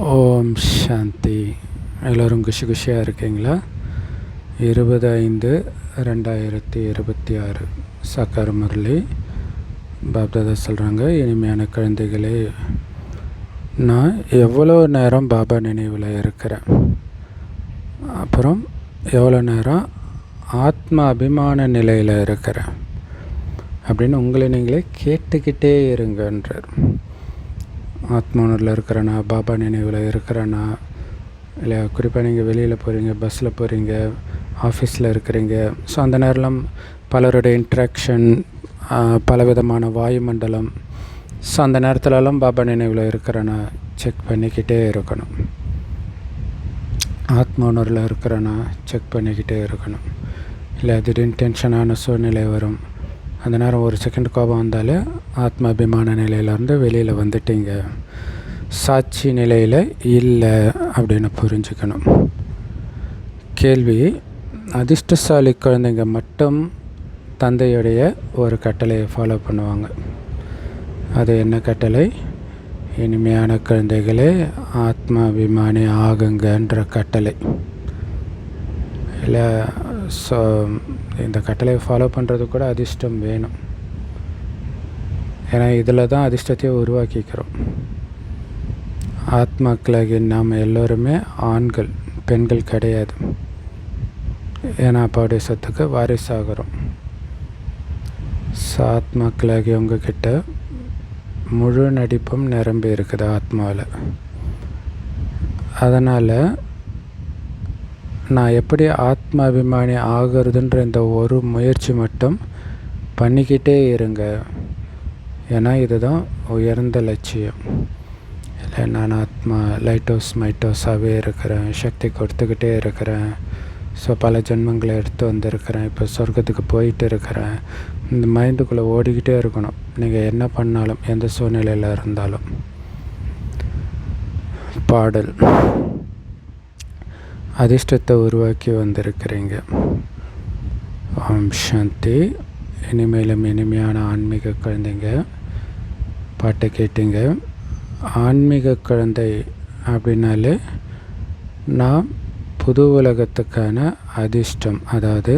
ஓம் சாந்தி. எல்லோரும் குஷியாக இருக்கீங்களா? 20/5/2026 சாக்கார முரளி பாப்தாதா சொல்கிறாங்க, இனிமையான குழந்தைகளே, நான் எவ்வளோ நேரம் பாபா நினைவில் இருக்கிறேன், அப்புறம் எவ்வளோ நேரம் ஆத்ம அபிமான நிலையில் இருக்கிறேன் அப்படின்னு உங்களை நீங்களே கேட்டுக்கிட்டே இருங்கன்றார். ஆத்மானூரில் இருக்கிறேன்னா, பாபா நினைவில் இருக்கிறேன்னா, இல்லை குறிப்பாக நீங்கள் வெளியில் போகிறீங்க, பஸ்ஸில் போகிறீங்க, ஆஃபீஸில் இருக்கிறீங்க. ஸோ அந்த நேரம்லாம் பலருடைய இன்ட்ராக்ஷன், பலவிதமான வாயுமண்டலம். ஸோ அந்த நேரத்துலலாம் பாபா நினைவில் இருக்கிறேன்னா செக் பண்ணிக்கிட்டே இருக்கணும். ஆத்மானூரில் இருக்கிறேன்னா செக் பண்ணிக்கிட்டே இருக்கணும். இல்லை திடீர்னு டென்ஷனான சூழ்நிலை வரும், அந்த நேரம் ஒரு செகண்ட் கோபம் வந்தாலே ஆத்ம அபிமான நிலையிலேருந்து வெளியில் வந்துட்டீங்க, சாட்சி நிலையில் இல்லை அப்படின்னு புரிஞ்சுக்கணும். கேள்வி: அதிர்ஷ்டசாலி குழந்தைங்க மட்டும் தந்தையுடைய ஒரு கட்டளையை ஃபாலோ பண்ணுவாங்க. அது என்ன கட்டளை? இனிமையான குழந்தைகளே, ஆத்ம அபிமானி ஆகுங்கன்ற கட்டளை. இல்லை ஸோ இந்த கட்டளையை ஃபாலோ பண்ணுறது கூட அதிர்ஷ்டம் வேணும். ஏன்னா இதில் தான் அதிர்ஷ்டத்தையே உருவாக்கிக்கிறோம். ஆத்மாக்களாகி நாம் எல்லோருமே ஆண்கள், பெண்கள் கிடையாது. ஏன்னா அப்பாவுடைய சொத்துக்கு வாரிசாகிறோம். ஸோ ஆத்மாக்களாகி உங்ககிட்ட முழு நடிப்பும் நிரம்பி இருக்குது ஆத்மாவில். அதனால் நான் எப்படி ஆத்ம அபிமானி ஆகிறதுன்ற இந்த ஒரு முயற்சி மட்டும் பண்ணிக்கிட்டே இருங்க. ஏன்னா இதுதான் உயர்ந்த லட்சியம். இல்லை நான் ஆத்மா லைட்டோஸ் மைட்டோஸாகவே இருக்கிறேன், சக்தி கொடுத்துக்கிட்டே இருக்கிறேன். ஸோ பல ஜென்மங்களை எடுத்து வந்திருக்கிறேன், இப்போ சொர்க்கத்துக்கு போயிட்டு இருக்கிறேன். இந்த மைண்டுக்குள்ளே ஓடிக்கிட்டே இருக்கணும், நீங்கள் என்ன பண்ணாலும், எந்த சூழ்நிலையில் இருந்தாலும். பாடல்: அதிர்ஷ்டத்தை உருவாக்கி வந்திருக்கிறீங்க. ஓம் சாந்தி. இனிமேலும் இனிமையான ஆன்மீக குழந்தைங்க, பாட்டை கேட்டீங்க. ஆன்மீக குழந்தை அப்படின்னாலே நாம் புது உலகத்துக்கான அதிர்ஷ்டம், அதாவது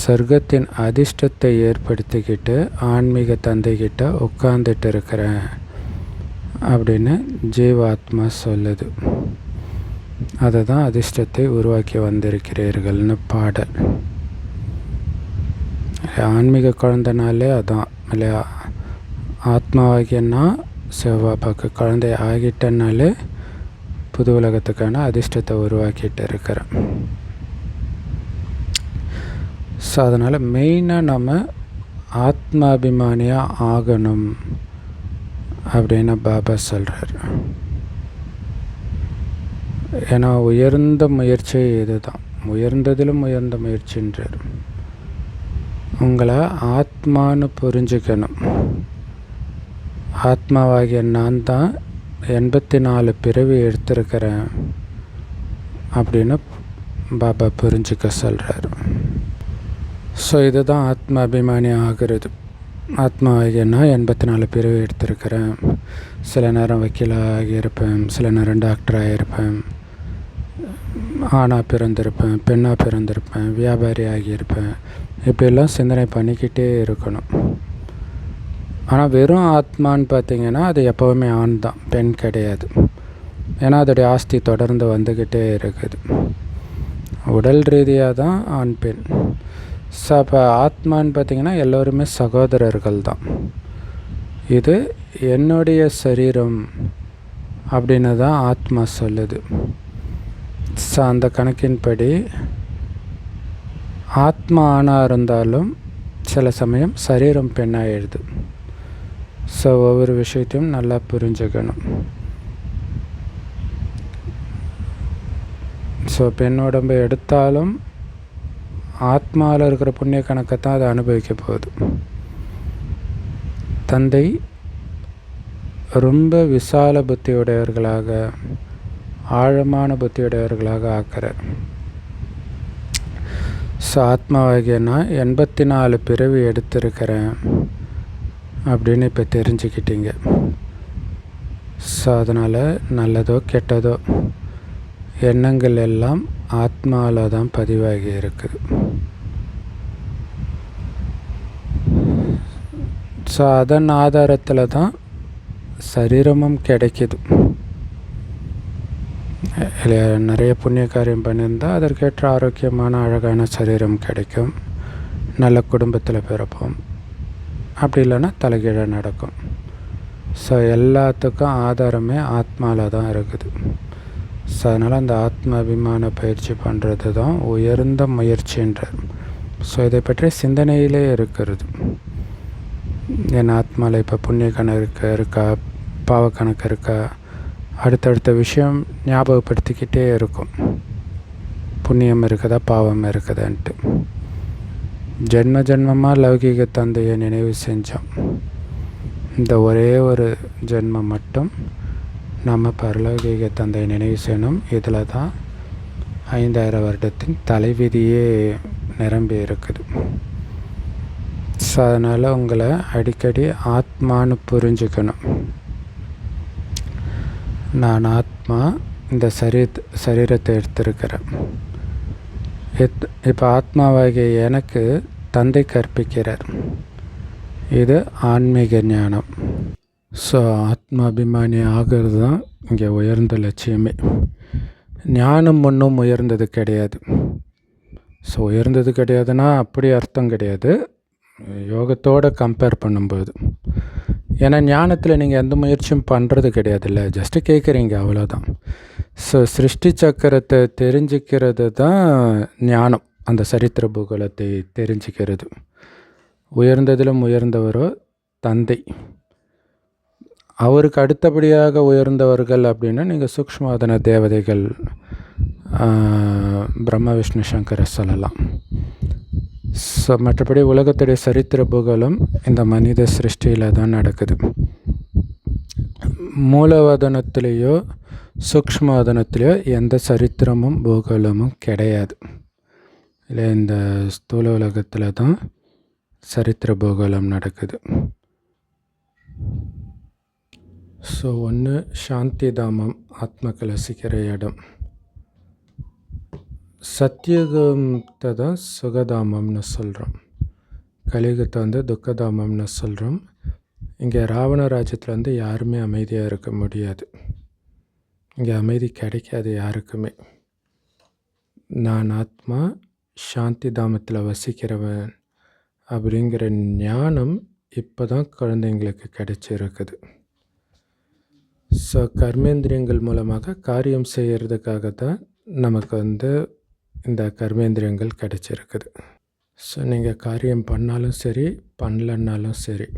சொர்க்கத்தின் அதிர்ஷ்டத்தை ஏற்படுத்திக்கிட்டு ஆன்மீக தந்தைக்கிட்ட உட்கார்ந்துட்டு இருக்கிறேன் அப்படின்னு ஜீவாத்மா சொல்லுது. அதை தான் அதிர்ஷ்டத்தை உருவாக்கி வந்திருக்கிறீர்கள்னு பாடல். ஆன்மீக குழந்தைனாலே அதான் இல்லையா? ஆத்மாவாகியன்னா சிவபாபாவுக்கு குழந்தை ஆகிட்டனாலே புது உலகத்துக்கான அதிர்ஷ்டத்தை உருவாக்கிட்டு இருக்கிறேன். ஸோ அதனால் மெயினாக நம்ம ஆத்மாபிமானியாக ஆகணும் அப்படின்னு பாபா சொல்கிறார். ஏன்னா உயர்ந்த முயற்சி இது தான், உயர்ந்ததிலும் உயர்ந்த முயற்சின்றார். உங்களை ஆத்மான்னு புரிஞ்சுக்கணும். ஆத்மாவாகிய நான் தான் 84 பிறவி எடுத்திருக்கிறேன் அப்படின்னு பாபா புரிஞ்சுக்க சொல்கிறார். ஸோ இதுதான் ஆத்ம அபிமானி ஆகிறது. ஆத்மாவாகிய நான் 84 பிறவி எடுத்திருக்கிறேன். சில நேரம் வக்கீலாக இருப்பேன், சில நேரம் டாக்டராக இருப்பேன், ஆணாக பிறந்திருப்பேன், பெண்ணாக பிறந்திருப்பேன், வியாபாரி ஆகியிருப்பேன். இப்படிலாம் சிந்தனை பண்ணிக்கிட்டே இருக்கணும். ஆனால் வெறும் ஆத்மான்னு பார்த்திங்கன்னா அது எப்போவுமே ஆண் தான், பெண் கிடையாது. ஏன்னா அதோடைய ஆஸ்தி தொடர்ந்து வந்துக்கிட்டே இருக்குது. உடல் ரீதியாக தான் ஆண் பெண். ஸோ அப்போ ஆத்மான்னு பார்த்திங்கன்னா எல்லோருமே சகோதரர்கள் தான். இது என்னுடைய சரீரம் அப்படின்னு தான் ஆத்மா சொல்லுது. ஸோ அந்த கணக்கின்படி ஆத்மா ஆணாக இருந்தாலும் சில சமயம் சரீரம் பெண்ணாகிடுது. ஸோ ஒவ்வொரு விஷயத்தையும் நல்லா புரிஞ்சுக்கணும். ஸோ பெண் உடம்பை எடுத்தாலும் ஆத்மாவில் இருக்கிற புண்ணிய கணக்கை தான் அதை அனுபவிக்க போகுது. தந்தை ரொம்ப விசால புத்தியுடையவர்களாக, ஆழமான புத்தியுடையவர்களாக ஆக்கிறார். ஸோ ஆத்மாவாகிய நான் 84 பிறவி எடுத்திருக்கிறேன் அப்படின்னு இப்போ தெரிஞ்சுக்கிட்டீங்க. ஸோ அதனால் நல்லதோ கெட்டதோ எண்ணங்கள் எல்லாம் ஆத்மாவில் தான் பதிவாகி இருக்குது. ஸோ அதன் ஆதாரத்தில் தான் சரீரமும் கிடைக்கிது இல்லையா? நிறைய புண்ணிய காரியம் பண்ணியிருந்தால் அதற்கேற்ற ஆரோக்கியமான அழகான சரீரம் கிடைக்கும், நல்ல குடும்பத்தில் பிறப்போம். அப்படி இல்லைன்னா தலைகீழாக நடக்கும். ஸோ எல்லாத்துக்கும் ஆதாரமே ஆத்மாவில் தான் இருக்குது. ஸோ அதனால் அந்த ஆத்ம அபிமான பயிற்சி பண்ணுறது தான் உயர்ந்த முயற்சின்றார். ஸோ இதை பற்றி சிந்தனையிலே இருக்கிறது. என் ஆத்மாவில் இப்போ புண்ணிய கணக்கு இருக்கா, பாவ கணக்கு இருக்கா, அடுத்தடுத்த விஷயம் ஞாபகப்படுத்திக்கிட்டே இருக்கும். புண்ணியம் இருக்குதா பாவம் இருக்குதான்ட்டு. ஜென்ம ஜென்மமாக லௌகீக தந்தையை நினைவு செஞ்சோம். இந்த ஒரே ஒரு ஜென்மம் மட்டும் நம்ம பரலௌகீக தந்தையை நினைவு செய்யணும். இதில் தான் 5000 வருடத்தின் தலைவிதியே நிரம்பி இருக்குது. ஸோ அதனால் உங்களை அடிக்கடி ஆத்மானு புரிஞ்சுக்கணும். நான் ஆத்மா, இந்த சரீரத்தை எடுத்திருக்கிறேன். இப்போ ஆத்மாவாகிய எனக்கு தந்தை கற்பிக்கிறார். இது ஆன்மீக ஞானம். ஸோ ஆத்மாபிமானி ஆகிறது தான் இங்கே உயர்ந்த லட்சியமே. ஞானம் ஒன்றும் உயர்ந்தது கிடையாது. ஸோ உயர்ந்தது கிடையாதுன்னா அப்படி அர்த்தம் கிடையாது, யோகத்தோடு கம்பேர் பண்ணும்போது. ஏன்னா ஞானத்தில் நீங்கள் எந்த முயற்சியும் பண்ணுறது கிடையாதுல்ல, ஜஸ்ட்டு கேட்குறீங்க, அவ்வளோதான். ஸோ சிருஷ்டி சக்கரத்தை தெரிஞ்சுக்கிறது தான் ஞானம். அந்த சரித்திர பூகோளத்தை தெரிஞ்சுக்கிறது. உயர்ந்ததிலும் உயர்ந்தவரோ தந்தை. அவருக்கு அடுத்தபடியாக உயர்ந்தவர்கள் அப்படின்னா நீங்கள் சூக்ஷ்மவாதன தேவதைகள், பிரம்மா விஷ்ணு சங்கரை சொல்லலாம். ஸோ மற்றபடி உலகத்துடைய சரித்திர பூகோளம் இந்த மனித சிருஷ்டியில் தான் நடக்குது. மூலவதனத்திலேயோ சூக்ஷ்மவதனத்திலேயோ எந்த சரித்திரமும் பூகோளமும் கிடையாது இல்லை. இந்த ஸ்தூல உலகத்தில் தான் சரித்திர பூகோளம் நடக்குது. ஸோ ஒன்று சாந்தி தாமம், ஆத்ம கலசிக்கிற இடம். சத்தியுகத்தை தான் சுகதாமம்னு சொல்கிறோம், கலியுகத்தை வந்து துக்கதாமம்னு சொல்கிறோம். இங்கே ராவண ராஜ்யத்தில் யாருமே அமைதியாக இருக்க முடியாது. இங்கே அமைதி கிடைக்காது யாருக்குமே. நான் ஆத்மா, சாந்தி தாமத்தில் வசிக்கிறவன் அப்படிங்கிற ஞானம் இப்போ தான் குழந்தைங்களுக்கு கிடைச்சிருக்குது. ஸோ கர்மேந்திரியங்கள் மூலமாக காரியம் செய்கிறதுக்காக தான் நமக்கு இந்த கர்மேந்திரியங்கள் கிடைச்சிருக்குது. ஸோ நீங்கள் காரியம் பண்ணாலும் சரி பண்ணலன்னாலும் சரி,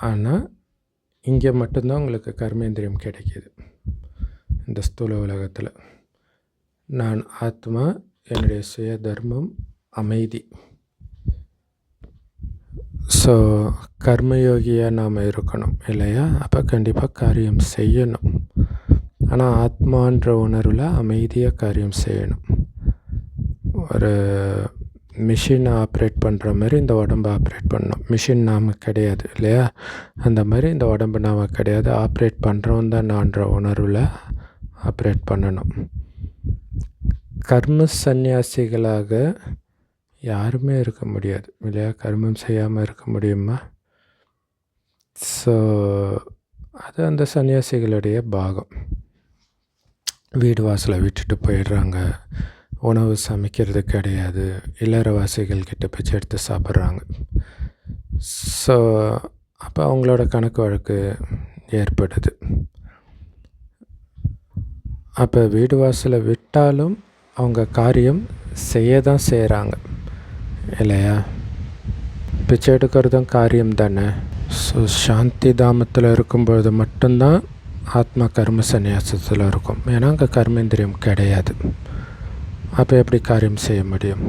ஆனால் இங்கே மட்டும்தான் உங்களுக்கு கர்மேந்திரியம் கிடைக்கிது இந்த ஸ்தூல உலகத்தில். நான் ஆத்மா, என்னுடைய சுய தர்மம் அமைதி. ஸோ கர்மயோகியாக நாம் இருக்கணும் இல்லையா? அப்போ கண்டிப்பாக காரியம் செய்யணும். ஆனால் ஆத்மான்ற உணர்வில் அமைதியாக காரியம் செய்யணும். ஒரு மிஷினை ஆப்ரேட் பண்ணுற மாதிரி இந்த உடம்பை ஆப்ரேட் பண்ணணும். மிஷின் நாம் கிடையாது இல்லையா? அந்த மாதிரி இந்த உடம்பு நாம் கிடையாது, ஆப்ரேட் பண்ணுறோம் தான் நான்ற உணர்வில் ஆப்ரேட் பண்ணணும். கர்ம சந்நியாசிகளாக யாருமே இருக்க முடியாது இல்லையா? கர்மம் செய்யாமல் இருக்க முடியுமா? ஸோ அது அந்த சன்னியாசிகளுடைய பாகம். வீடு வாசலை விட்டுட்டு போயிடுறாங்க, உணவு சமைக்கிறது கிடையாது, இல்லறவாசிகள் கிட்ட பிச்சை எடுத்து சாப்பிட்றாங்க. ஸோ அப்போ அவங்களோட கணக்கு வழக்கு ஏற்படுது. அப்போ வீடு வாசலை விட்டாலும் அவங்க காரியம் செய்ய தான் செய்கிறாங்க இல்லையா? பிச்சை எடுக்கிறதும் காரியம் தானே. ஸோ சாந்தி தாமத்தில் இருக்கும்பொழுது மட்டும்தான் ஆத்மா கர்ம சந்நியாசத்தில் இருக்கும். ஏன்னா அங்கே கர்மேந்திரியம் கிடையாது. அப்போ எப்படி காரியம் செய்ய முடியும்?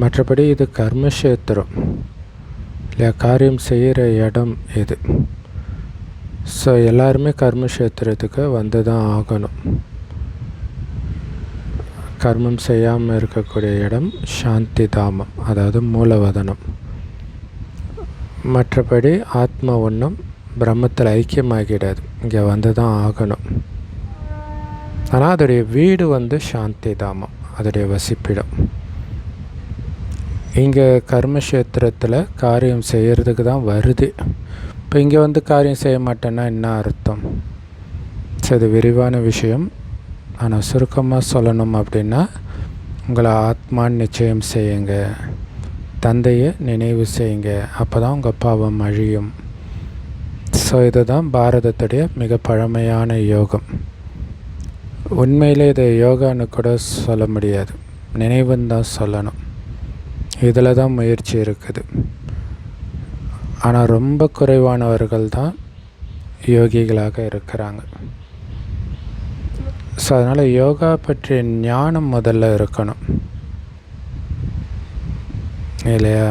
மற்றபடி இது கர்மக்ஷேத்திரம் இல்லையா? காரியம் செய்கிற இடம் இது. ஸோ எல்லாருமே கர்மக்ஷேத்திரத்துக்கு வந்து தான் ஆகணும். கர்மம் செய்யாமல் இருக்கக்கூடிய இடம் சாந்தி தாமம், அதாவது மூலவதனம். மற்றபடி ஆத்மா ஒன்றும் பிரம்மத்தில் ஐக்கியமாகிடாது, இங்கே வந்து தான் ஆகணும். ஆனால் அதோடைய வீடு சாந்தி தாமம், அதோடைய வசிப்பிடம். இங்கே கர்மக்ஷேத்திரத்தில் காரியம் செய்கிறதுக்கு தான் வருது. இப்போ இங்கே காரியம் செய்ய மாட்டேன்னா என்ன அர்த்தம்? இது விரிவான விஷயம். ஆனால் சுருக்கமாக சொல்லணும் அப்படின்னா, உங்களை ஆத்மான்னு நிச்சயம் செய்யுங்க, தந்தையை நினைவு செய்யுங்க, அப்போ தான் உங்கள் பாவம் அழியும். ஸோ இதுதான் பாரதத்துடைய மிக பழமையான யோகம். உண்மையிலே இதை யோகான்னு கூட சொல்ல முடியாது, நினைவுன்னு தான் சொல்லணும். இதில் தான் முயற்சி இருக்குது. ஆனால் ரொம்ப குறைவானவர்கள் தான் யோகிகளாக இருக்கிறாங்க. ஸோ அதனால் யோகா பற்றிய ஞானம் முதல்ல இருக்கணும் இல்லையா?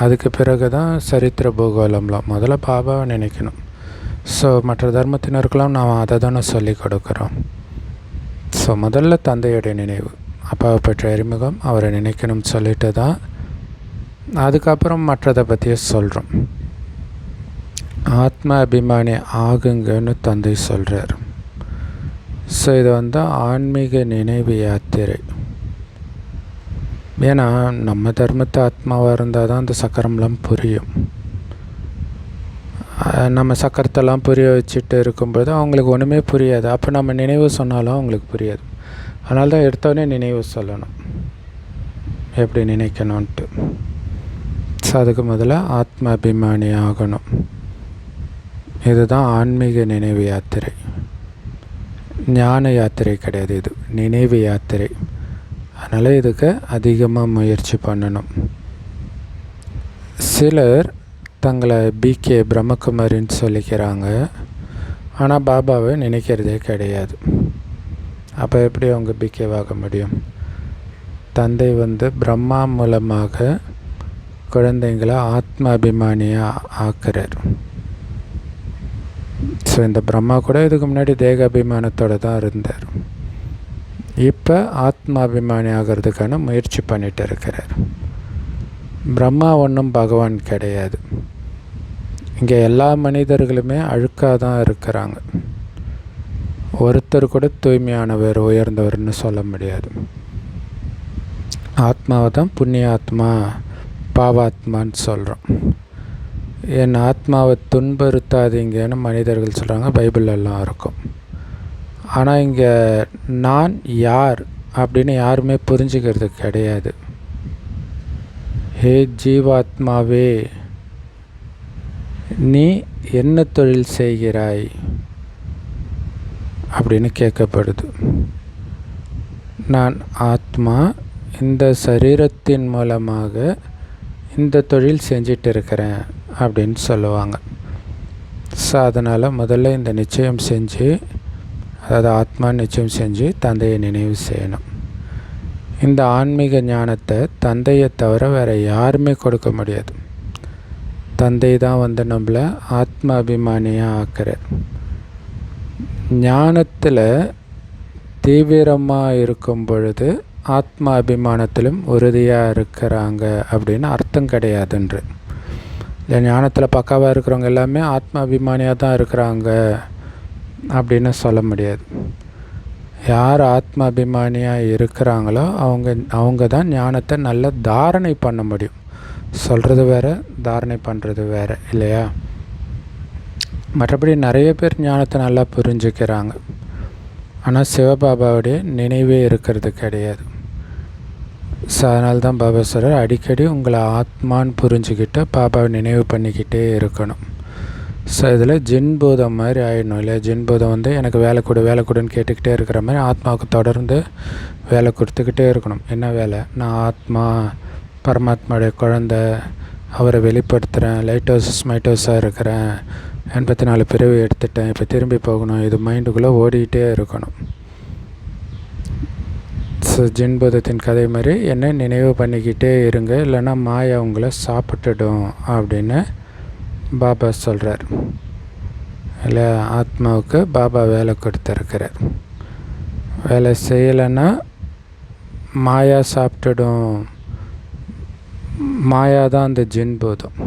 அதுக்கு பிறகு தான் சரித்திர பூகோளம்லாம். முதல்ல பாபாவை நினைக்கணும். ஸோ மற்ற தர்மத்தினருக்கெல்லாம் நாம் அதை தானே சொல்லி கொடுக்குறோம். ஸோ முதல்ல தந்தையுடைய நினைவு, அப்பாவை பற்றிய அறிமுகம், அவரை நினைக்கணும்னு சொல்லிட்டு தான் அதுக்கப்புறம் மற்றதை பற்றியே சொல்கிறோம். ஆத்ம அபிமானி ஆகுங்கன்னு தந்தை சொல்கிறார். ஸோ இது ஆன்மீக நினைவு யாத்திரை. ஏன்னா நம்ம தர்மத்தை ஆத்மாவாக இருந்தால் தான் அந்த சக்கரம்லாம் புரியும். நம்ம சக்கரத்தெல்லாம் புரிய வச்சுட்டு இருக்கும்போது அவங்களுக்கு ஒன்றுமே புரியாது. அப்போ நம்ம நினைவு சொன்னாலும் அவங்களுக்கு புரியாது. அதனால தான் எடுத்தோடனே நினைவு சொல்லணும், எப்படி நினைக்கணுன்ட்டு. ஸோ அதுக்கு முதல்ல ஆத்ம அபிமானி ஆகணும். இதுதான் ஆன்மீக நினைவு யாத்திரை. ஞான யாத்திரை கிடையாது, இது நினைவு யாத்திரை. அதனால் இதுக்கு அதிகமாக முயற்சி பண்ணணும். சிலர் தங்களை பிகே பிரம்மகுமாரின்னு சொல்லிக்கிறாங்க, ஆனால் பாபாவை நினைக்கிறதே கிடையாது. அப்போ எப்படி அவங்க பிகேவாக முடியும்? தந்தை பிரம்மா மூலமாக குழந்தைங்களை ஆத்ம அபிமானியாக ஆக்குறார். ஸோ இந்த பிரம்மா கூட இதுக்கு முன்னாடி தேக அபிமானத்தோடு தான் இருந்தார். இப்போ ஆத்ம அபிமானி ஆகிறதுக்கான முயற்சி பண்ணிட்டு இருக்கிறார். பிரம்மா ஒன்றும் பகவான் கிடையாது. இங்கே எல்லா மனிதர்களுமே அழுக்காக தான் இருக்கிறாங்க. ஒருத்தர் கூட தூய்மையானவர், உயர்ந்தவர்னு சொல்ல முடியாது. ஆத்மாவை தான் புண்ணிய ஆத்மா, பாவாத்மான்னு சொல்கிறோம். என் ஆத்மாவை துன்புறுத்தாதீங்கன்னு மனிதர்கள் சொல்கிறாங்க, பைபிளெல்லாம் இருக்கும். ஆனால் இங்கே நான் யார் அப்படின்னு யாருமே புரிஞ்சுக்கிறது கிடையாது. ஹே ஜீவாத்மாவே, நீ என்ன தொழில் செய்கிறாய் அப்படின்னு கேட்கப்படுது. நான் ஆத்மா, இந்த சரீரத்தின் மூலமாக இந்த தொழில் செஞ்சிட்டு இருக்கிறேன் அப்படின்னு சொல்லுவாங்க. ஸோ அதனால் முதல்ல இந்த நிச்சயம் செஞ்சு, அதாவது ஆத்மா நிச்சயம் செஞ்சு தந்தையை நினைவு செய்யணும். இந்த ஆன்மீக ஞானத்தை தந்தையை தவிர வேறு யாருமே கொடுக்க முடியாது. தந்தை தான் நம்மளை ஆத்ம அபிமானியாக ஆக்குறார். ஞானத்தில் தீவிரமாக இருக்கும் பொழுது ஆத்ம அபிமானத்திலும் உறுதியாக இருக்கிறாங்க அப்படின்னு அர்த்தம் கிடையாதுன்று. இல்லை, ஞானத்தில் பக்காவாக இருக்கிறவங்க எல்லாமே ஆத்ம அபிமானியாக தான் இருக்கிறாங்க அப்படின்னு சொல்ல முடியாது. யார் ஆத்ம அபிமானியாக இருக்கிறாங்களோ அவங்க தான் ஞானத்தை நல்ல தாரணை பண்ண முடியும். சொல்கிறது வேறு, தாரணை பண்ணுறது வேறு இல்லையா? மற்றபடி நிறைய பேர் ஞானத்தை நல்லா புரிஞ்சுக்கிறாங்க, ஆனால் சிவபாபாவுடைய நினைவே இருக்கிறது கிடையாது. ஸோ அதனால தான் பாபா சொல்கிறார், அடிக்கடி உங்களை ஆத்மான்னு புரிஞ்சுக்கிட்டு பாபாவை நினைவு பண்ணிக்கிட்டே இருக்கணும். ஸோ இதில் ஜின்பூதம் மாதிரி ஆகிடணும் இல்லையா? ஜின்பூதம் எனக்கு வேலை கொடுன்னு கேட்டுக்கிட்டே இருக்கிற மாதிரி ஆத்மாவுக்கு தொடர்ந்து வேலை கொடுத்துக்கிட்டே இருக்கணும். என்ன வேலை? நான் ஆத்மா, பரமாத்மாவுடைய குழந்தை, அவரை வெளிப்படுத்துகிறேன், லைட்டோசஸ் மைட்டோஸாக இருக்கிறேன், 84 பிறவி எடுத்துட்டேன், இப்போ திரும்பி போகணும். இது மைண்டுக்குள்ளே ஓடிக்கிட்டே இருக்கணும். ஸோ ஜின்பூதத்தின் கதை மாதிரி என்ன நினைவு பண்ணிக்கிட்டே இருங்க, இல்லைன்னா மாயா உங்களை சாப்பிட்டுடும் அப்படின்னு பாபா சொல்கிறார். இல்லை, ஆத்மாவுக்கு பாபா வேலை கொடுத்துருக்கிறார். வேலை செய்யலைன்னா மாயா சாப்பிட்டுடும். மாயா தான் அந்த ஜின்பூதம்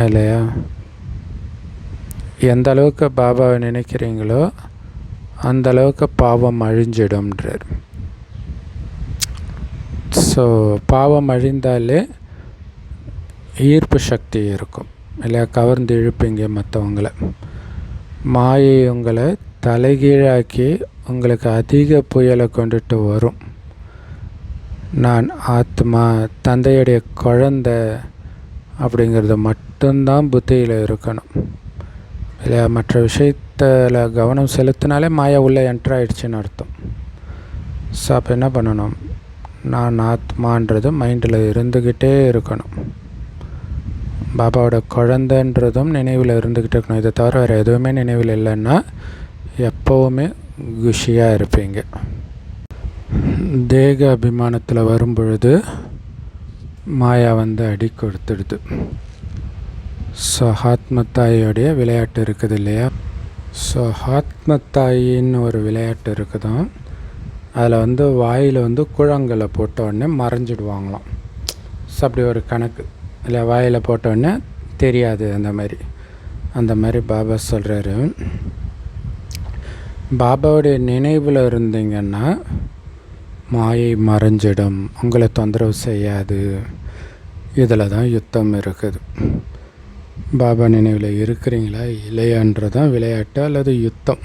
இல்லையா? எந்த அளவுக்கு பாபாவை நினைக்கிறீங்களோ அந்த அளவுக்கு பாவம் அழிஞ்சிடும்ன்றார். ஸோ பாவம் அழிந்தாலே ஈர்ப்பு சக்தி இருக்கும் இல்லையா, கவர்ந்து இழுப்பீங்க மற்றவங்களை. மாயை உங்களை தலைகீழாக்கி உங்களுக்கு அதிக புயலை கொண்டுட்டு வரும். நான் ஆத்மா, தந்தையுடைய குழந்தை அப்படிங்கிறது மட்டும்தான் புத்தியில் இருக்கணும் இல்லையா. மற்ற விஷயத்தில் கவனம் செலுத்தினாலே மாயா உள்ளே என்ட்ராயிடுச்சின்னு அர்த்தம். ஸோ அப்போ என்ன பண்ணணும், நான் ஆத்மான்றது மைண்டில் இருந்துக்கிட்டே இருக்கணும். பாபாவோட குழந்தைன்றதும் நினைவில் இருந்துக்கிட்டே இருக்கணும். இதை தவிர வேறு எதுவுமே நினைவில் இல்லைன்னா எப்போவுமே குஷியாக இருப்பீங்க. தேக அபிமானத்தில் வரும் பொழுது மாயா அடி கொடுத்துடுது. ஸோ ஆத்மத்தாயோடைய விளையாட்டு இருக்குது இல்லையா. ஸோ ஆத்மத்தாயின்னு ஒரு விளையாட்டு இருக்குதான். அதில் வாயில் குழங்களை போட்ட உடனே மறைஞ்சிடுவாங்களாம். ஸோ அப்படி ஒரு கணக்கு இல்லை, வாயில் போட்ட உடனே தெரியாது. அந்த மாதிரி பாபா சொல்கிறாரு, பாபாவுடைய நினைவில் இருந்தீங்கன்னா மாயை மறைஞ்சிடும், உங்களை தொந்தரவு செய்யாது. இதில் தான் யுத்தம் இருக்குது. பாபா நினைவில் இருக்கிறீங்களா இல்லையான்றதான் விளையாட்டு அல்லது யுத்தம்.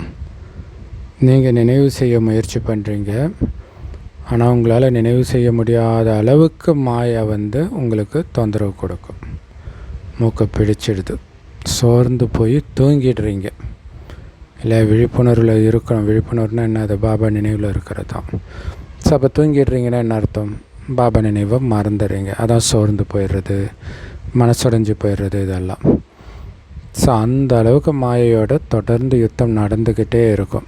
நீங்கள் நினைவு செய்ய முயற்சி பண்ணுறீங்க, ஆனால் உங்களால் நினைவு செய்ய முடியாத அளவுக்கு மாயா உங்களுக்கு தொந்தரவு கொடுக்கும். மூக்கை பிடிச்சிடுது, சோர்ந்து போய் தூங்கிடுறீங்க இல்லை. விழிப்புணர்வில் இருக்கணும். விழிப்புணர்வுனா என்ன, அது பாபா நினைவில் இருக்கிறது தான். ஸோ அப்போ தூங்கிடுறீங்கன்னா என்ன அர்த்தம், பாபா நினைவை மறந்துடுறீங்க. அதான் சோர்ந்து போயிடுறது, மனசுடைஞ்சு போயிடுறது இதெல்லாம். ஸோ அந்த அளவுக்கு மாயையோட தொடர்ந்து யுத்தம் நடந்துக்கிட்டே இருக்கும்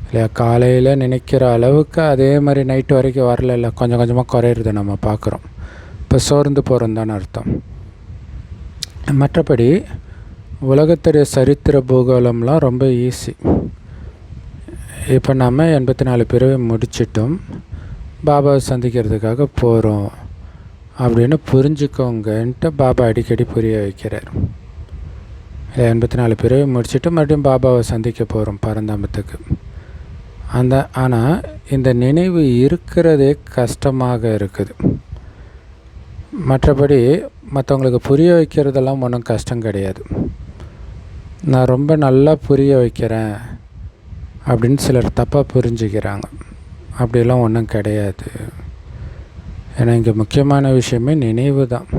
இல்லையா. காலையில் நினைக்கிற அளவுக்கு அதே மாதிரி நைட்டு வரைக்கும் வரல, கொஞ்சம் கொஞ்சமாக குறையிறது நம்ம பார்க்குறோம். இப்போ சோர்ந்து போகிறோம் தானே அர்த்தம். மற்றபடி உலகத்துடைய சரித்திர பூகோளம்லாம் ரொம்ப ஈஸி. இப்போ நம்ம 84 பிறவை முடிச்சிட்டோம், பாபாவை சந்திக்கிறதுக்காக போகிறோம் அப்படின்னு புரிஞ்சுக்கோங்கன்ட்டு பாபா அடிக்கடி புரிய வைக்கிறார். 84 பிறவை முடிச்சுட்டு மறுபடியும் பாபாவை சந்திக்க போகிறோம் பரந்தாமத்துக்கு. ஆனால் இந்த நினைவு இருக்கிறதே கஷ்டமாக இருக்குது. மற்றபடி மற்றவங்களுக்கு புரிய வைக்கிறதெல்லாம் ஒன்றும் கஷ்டம் கிடையாது. நான் ரொம்ப நல்லா புரிய வைக்கிறேன் அப்படின்னு சிலர் தப்பாக புரிஞ்சுக்கிறாங்க. அப்படிலாம் ஒன்றும் கிடையாது. ஏன்னா இங்கே முக்கியமான விஷயமே நினைவு தான்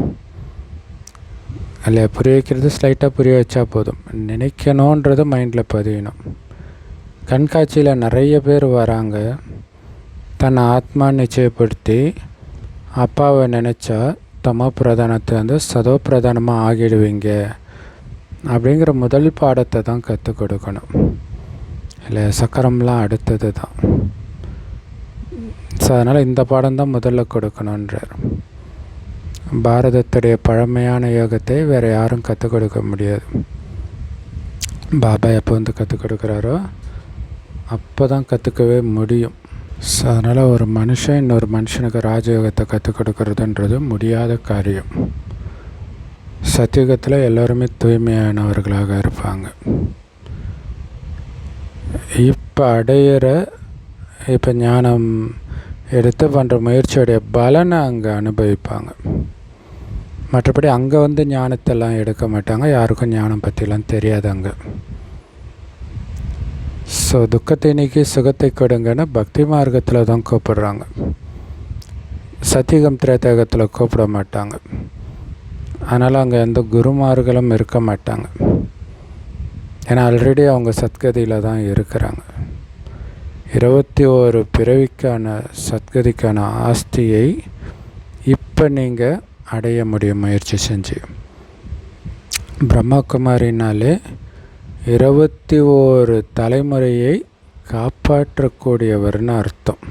இல்லையா. புரிய வைக்கிறது ஸ்லைட்டாக புரிய வச்சா போதும், நினைக்கணுன்றது மைண்டில் பதியணும். கண்காட்சியில் நிறைய பேர் வராங்க, தன்னை ஆத்மா நிச்சயப்படுத்தி அப்பாவை நினச்சா தமோ பிரதானத்தை சதோ பிரதானமாக ஆகிடுவீங்க அப்படிங்கிற முதல் பாடத்தை தான் கற்றுக் கொடுக்கணும் இல்லை. சக்கரம்லாம் அடுத்தது தான். ஸோ அதனால் இந்த பாடம் தான் முதல்ல கொடுக்கணுன்றார். பாரதத்துடைய பழமையான யோகத்தை வேறு யாரும் கற்றுக் கொடுக்க முடியாது. பாபா எப்போ கற்றுக் கொடுக்குறாரோ அப்போ தான் கற்றுக்கவே முடியும். ஸோ அதனால் ஒரு மனுஷன் இன்னொரு மனுஷனுக்கு ராஜயோகத்தை கற்றுக் கொடுக்கறதுன்றது முடியாத காரியம். சத்தியுகத்தில் எல்லோருமே தூய்மையானவர்களாக இருப்பாங்க. இப்போ ஞானம் எடுத்து பண்ணுற முயற்சியோடைய பலனை அங்கே அனுபவிப்பாங்க. மற்றபடி அங்கே ஞானத்தெல்லாம் எடுக்க மாட்டாங்க. யாருக்கும் ஞானம் பற்றிலாம் தெரியாது அங்கே. ஸோ துக்கத்தை நீக்கி சுகத்தை கொடுங்கன்னு பக்தி மார்க்கத்தில் தான் கூப்பிடுறாங்க. சத்தியுகம் திரேதயுகத்தில் கூப்பிட மாட்டாங்க. அதனால் அங்கே எந்த குருமார்களும் இருக்க மாட்டாங்க. ஏன்னா ஆல்ரெடி அவங்க சத்கதியில் தான் இருக்கிறாங்க. 21 பிறவிக்கான சத்கதிக்கான ஆஸ்தியை இப்போ நீங்கள் அடைய முடியும் முயற்சி செஞ்சு. பிரம்மகுமாரினாலே 21 தலைமுறையை காப்பாற்றக்கூடியவர்னு அர்த்தம்.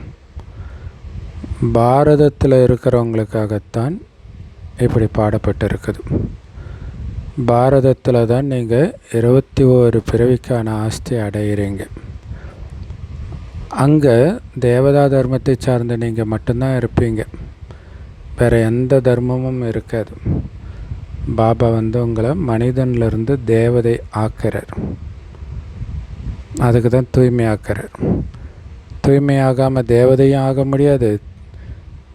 பாரதத்தில் இருக்கிறவங்களுக்காகத்தான் இப்படி பாடப்பட்டிருக்குது. பாரதத்தில் தான் நீங்கள் 21 பிறவிக்கான ஆஸ்தி அடைகிறீங்க. அங்கே தேவதா தர்மத்தை சார்ந்த நீங்கள் மட்டும்தான் இருப்பீங்க, வேறு எந்த தர்மமும் இருக்காது. பாபா வந்து உங்களை மனிதன்லேருந்து தேவதை ஆக்கிறார். அதுக்கு தான் தூய்மை ஆக்கிறார். தூய்மையாகாமல் தேவதையும் ஆக முடியாது,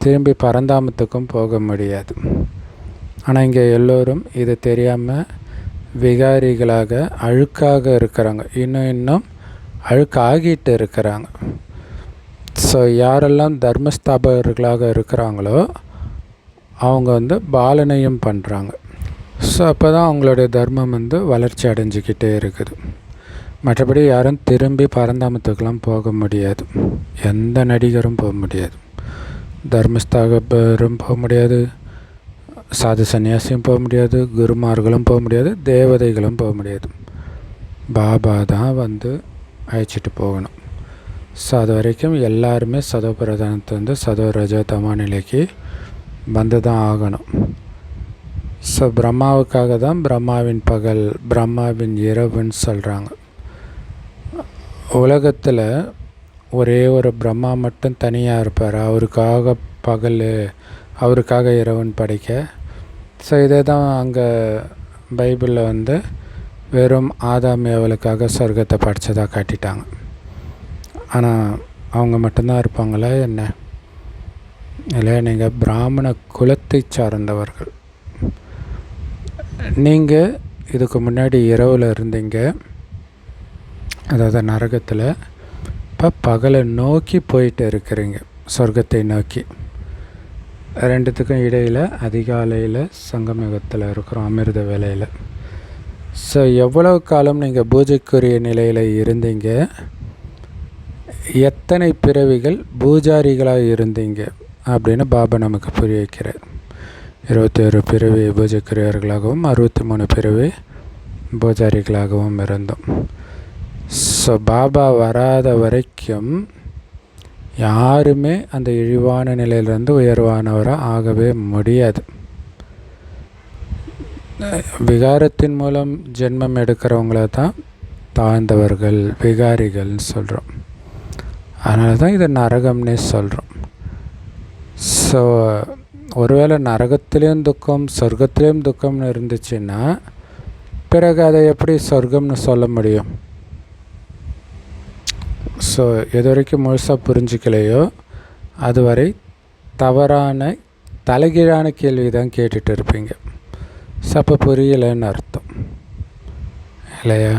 திரும்பி பரந்தாமத்துக்கும் போக முடியாது. ஆனால் இங்கே எல்லோரும் இது தெரியாமல் விகாரிகளாக அழுக்காக இருக்கிறாங்க, இன்னும் அழுக்காகிட்டு இருக்கிறாங்க. ஸோ யாரெல்லாம் தர்மஸ்தாபகர்களாக இருக்கிறாங்களோ அவங்க வந்து பாலனையும் பண்ணுறாங்க. ஸோ அப்போ தான் அவங்களுடைய தர்மம் வந்து வளர்ச்சி அடைஞ்சிக்கிட்டே இருக்குது. மற்றபடி யாரும் திரும்பி பரந்தாமத்துக்கெலாம் போக முடியாது. எந்த நடிகரும் போக முடியாது, தர்மஸ்தாபரும் போக முடியாது, சாது சன்னியாசியும் போக முடியாது, குருமார்களும் போக முடியாது, தேவதைகளும் போக முடியாது. பாபா தான் வந்து அழைச்சிட்டு போகணும். ஸோ அது வரைக்கும் எல்லாருமே சதோ பிரதானத்தை வந்து சதோ ரஜோ தமோ நிலைக்கு வந்து தான் ஆகணும். ஸோ பிரம்மாவுக்காக தான் பிரம்மாவின் பகல், பிரம்மாவின் இரவுன்னு சொல்கிறாங்க. உலகத்தில் ஒரே ஒரு பிரம்மா மட்டும் தனியாக இருப்பார், அவருக்காக பகல், அவருக்காக இரவுன்னு படைக்க. ஸோ இதே தான் அங்கே பைபிளில் வந்து வெறும் ஆதாம் ஏவலுக்காக சொர்க்கத்தை படைச்சதாக காட்டிட்டாங்க. ஆனால் அவங்க மட்டும்தான் இருப்பாங்களா என்ன? இல்லை, நீங்கள் பிராமண குலத்தை சார்ந்தவர்கள். நீங்கள் இதுக்கு முன்னாடி இரவில் இருந்தீங்க, அதாவது நரகத்தில். இப்போ பகலை நோக்கி போயிட்டு இருக்கிறீங்க, சொர்க்கத்தை நோக்கி. ரெண்டுத்துக்கும் இடையில் அதிகாலையில் சங்கமயுகத்தில் இருக்கிறோம், அமிர்த வேலையில். ஸோ எவ்வளவு காலம் நீங்கள் பூஜைக்குரிய நிலையில் இருந்தீங்க, எத்தனை பிறவிகள் பூஜாரிகளாக இருந்தீங்க அப்படின்னு பாபா நமக்கு புரிய வைக்கிறார். 21 பிறவி பூஜைக்குரியவர்களாகவும் 63 பிறவி பூஜாரிகளாகவும் இருந்தோம். ஸோ பாபா வராத வரைக்கும் யாருமே அந்த இழிவான நிலையிலிருந்து உயர்வானவராக ஆகவே முடியாது. விகாரத்தின் மூலம் ஜென்மம் எடுக்கிறவங்கள தான் தாழ்ந்தவர்கள், விகாரிகள்னு சொல்கிறோம். அதனால தான் இதை நரகம்னே சொல்கிறோம். ஸோ ஒருவேளை நரகத்திலேயும் துக்கம் சொர்க்கத்திலேயும் துக்கம்னு இருந்துச்சுன்னா பிறகு அதை எப்படி சொர்க்கம்னு சொல்ல முடியும்? ஸோ எது வரைக்கும் முழுசாக புரிஞ்சிக்கலையோ அதுவரை தவறான தலைகீழான கேள்வி தான் கேட்டுட்டு இருப்பீங்க. ஸோ அப்போ புரியலைன்னு அர்த்தம் இல்லையா?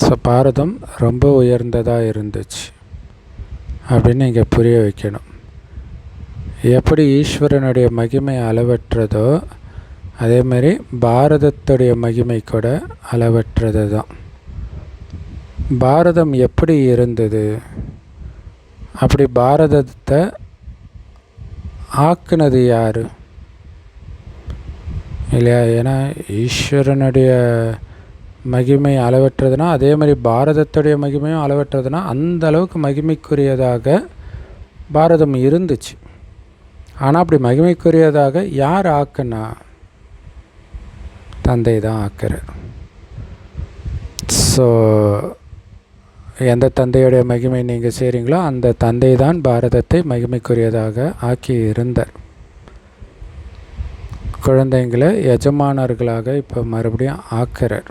ஸோ பாரதம் ரொம்ப உயர்ந்ததாக இருந்துச்சு அப்படின்னு நீங்கள் புரிய வைக்கணும். எப்படி ஈஸ்வரனுடைய மகிமை அளவற்றதோ அதே மாதிரி பாரதத்துடைய மகிமை கூட அளவற்றது தான். பாரதம் எப்படி இருந்தது? அப்படி பாரதத்தை ஆக்குனது யார் இல்லையா? ஏன்னா ஈஸ்வரனுடைய மகிமை அளவற்றதுன்னா அதே மாதிரி பாரதத்துடைய மகிமையும் அளவற்றதுன்னா அந்த அளவுக்கு மகிமைக்குரியதாக பாரதம் இருந்துச்சு. ஆனால் அப்படி மகிமைக்குரியதாக யார் ஆக்குனா? தந்தை தான் ஆக்குறார். ஸோ எந்த தந்தையுடைய மகிமை நீங்கள் செய்கிறீங்களோ அந்த தந்தை தான் பாரதத்தை மகிமைக்குரியதாக ஆக்கி இருந்தார். குழந்தைங்களை எஜமானர்களாக இப்போ மறுபடியும் ஆக்கிறார்.